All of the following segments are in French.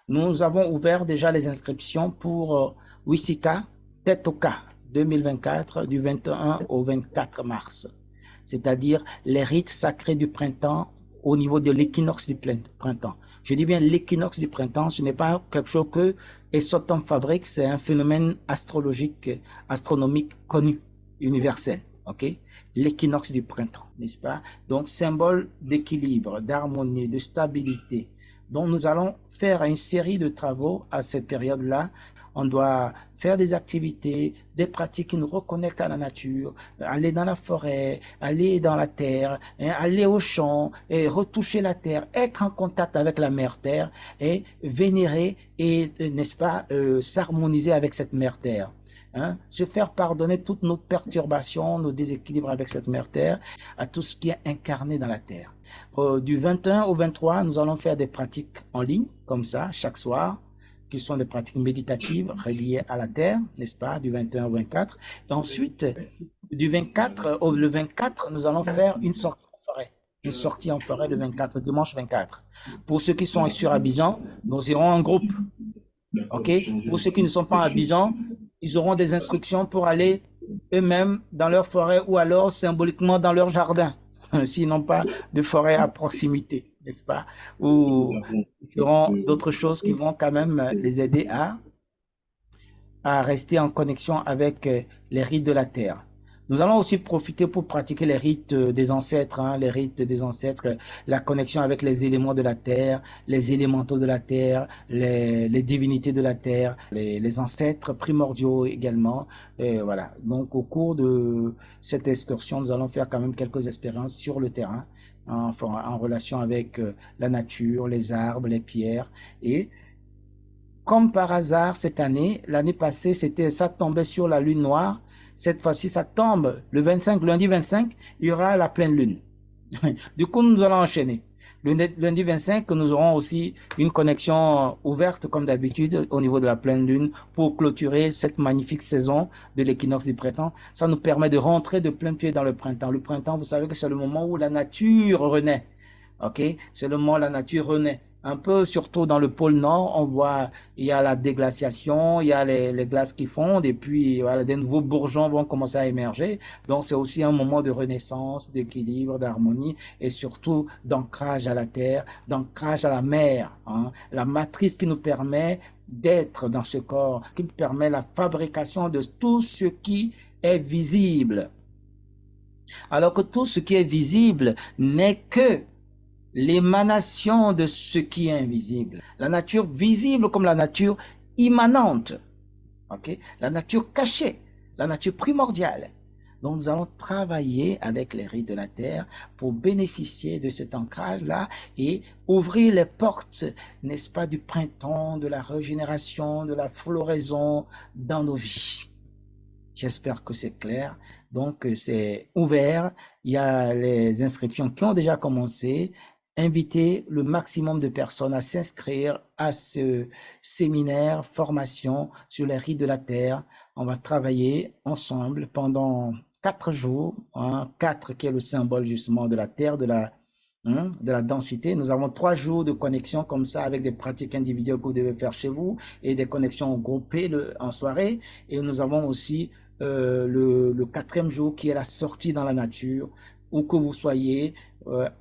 Nous avons ouvert déjà les inscriptions pour Wisika Tetoka 2024 du 21 au 24 mars, c'est-à-dire les rites sacrés du printemps au niveau de l'équinoxe du printemps. Je dis bien l'équinoxe du printemps, ce n'est pas quelque chose que Esoton fabrique, c'est un phénomène astrologique, astronomique connu, universel. Ok, l'équinoxe du printemps, n'est-ce pas? Donc, symbole d'équilibre, d'harmonie, de stabilité. Donc, nous allons faire une série de travaux à cette période-là. On doit faire des activités, des pratiques qui nous reconnectent à la nature, aller dans la forêt, aller dans la terre, aller au champ, et retoucher la terre, être en contact avec la mère terre et vénérer et, n'est-ce pas, s'harmoniser avec cette mère terre. Hein, se faire pardonner toutes nos perturbations, nos déséquilibres avec cette mère terre, à tout ce qui est incarné dans la terre. Du 21 au 23, nous allons faire des pratiques en ligne, comme ça, chaque soir, qui sont des pratiques méditatives reliées à la terre, n'est-ce pas, du 21 au 24. Et ensuite, du 24 au le 24, nous allons faire une sortie en forêt. Une sortie en forêt le 24, dimanche 24. Pour ceux qui sont sur Abidjan, nous irons en groupe. OK? Pour ceux qui ne sont pas à Abidjan, ils auront des instructions pour aller eux-mêmes dans leur forêt ou alors symboliquement dans leur jardin, s'ils n'ont pas de forêt à proximité, n'est-ce pas? Ou ils feront d'autres choses qui vont quand même les aider à rester en connexion avec les rites de la terre. Nous allons aussi profiter pour pratiquer les rites des ancêtres, hein, les rites des ancêtres, la connexion avec les éléments de la terre, les élémentaux de la terre, les divinités de la terre, les ancêtres primordiaux également. Et voilà. Donc, au cours de cette excursion, nous allons faire quand même quelques expériences sur le terrain, en relation avec la nature, les arbres, les pierres et comme par hasard, cette année, l'année passée, ça tombait sur la lune noire. Cette fois-ci, ça tombe le 25, lundi 25, il y aura la pleine lune. Du coup, nous allons enchaîner. Lundi 25, nous aurons aussi une connexion ouverte, comme d'habitude, au niveau de la pleine lune pour clôturer cette magnifique saison de l'équinoxe du printemps. Ça nous permet de rentrer de plein pied dans le printemps. Le printemps, vous savez que c'est le moment où la nature renaît. OK? C'est le moment où la nature renaît. Un peu, surtout dans le pôle Nord, on voit, il y a la déglaciation, il y a les glaces qui fondent, et puis voilà, des nouveaux bourgeons vont commencer à émerger. Donc, c'est aussi un moment de renaissance, d'équilibre, d'harmonie, et surtout d'ancrage à la terre, d'ancrage à la mer, hein, la matrice qui nous permet d'être dans ce corps, qui nous permet la fabrication de tout ce qui est visible. Alors que tout ce qui est visible n'est que l'émanation de ce qui est invisible. La nature visible comme la nature immanente. Okay? La nature cachée, la nature primordiale. Donc nous allons travailler avec les rites de la terre pour bénéficier de cet ancrage-là et ouvrir les portes, n'est-ce pas, du printemps, de la régénération, de la floraison dans nos vies. J'espère que c'est clair. Donc, c'est ouvert. Il y a les inscriptions qui ont déjà commencé. Invitez le maximum de personnes à s'inscrire à ce séminaire, formation sur les rites de la terre. On va travailler ensemble pendant 4 jours, hein, 4 qui est le symbole justement de la terre, de la densité. Nous avons 3 jours de connexion comme ça avec des pratiques individuelles que vous devez faire chez vous et des connexions groupées en soirée. Et nous avons aussi le 4e jour qui est la sortie dans la nature. Où que vous soyez,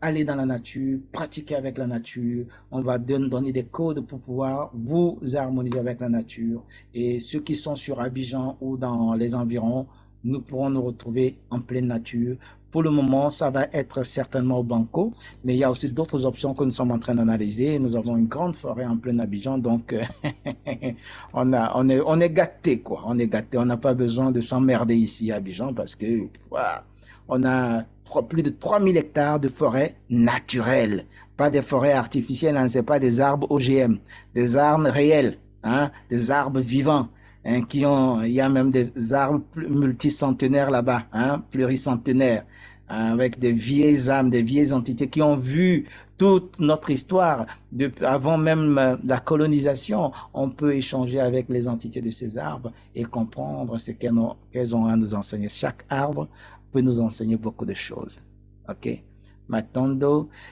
allez dans la nature, pratiquez avec la nature. On va donner des codes pour pouvoir vous harmoniser avec la nature. Et ceux qui sont sur Abidjan ou dans les environs, nous pourrons nous retrouver en pleine nature. Pour le moment, ça va être certainement au Banco, mais il y a aussi d'autres options que nous sommes en train d'analyser. Nous avons une grande forêt en plein Abidjan, donc on est gâté, quoi. On est gâté. On n'a pas besoin de s'emmerder ici à Abidjan parce que voilà, on a plus de 3000 hectares de forêt naturelle, pas des forêts artificielles, hein, c'est pas des arbres OGM, des arbres réels, hein, des arbres vivants. Hein, il y a même des arbres multicentenaires là-bas, hein, pluricentenaires, hein, avec des vieilles âmes, des vieilles entités qui ont vu toute notre histoire, avant même la colonisation. On peut échanger avec les entités de ces arbres et comprendre ce qu'elles ont à nous enseigner. Chaque arbre peut nous enseigner beaucoup de choses. OK? Matondo,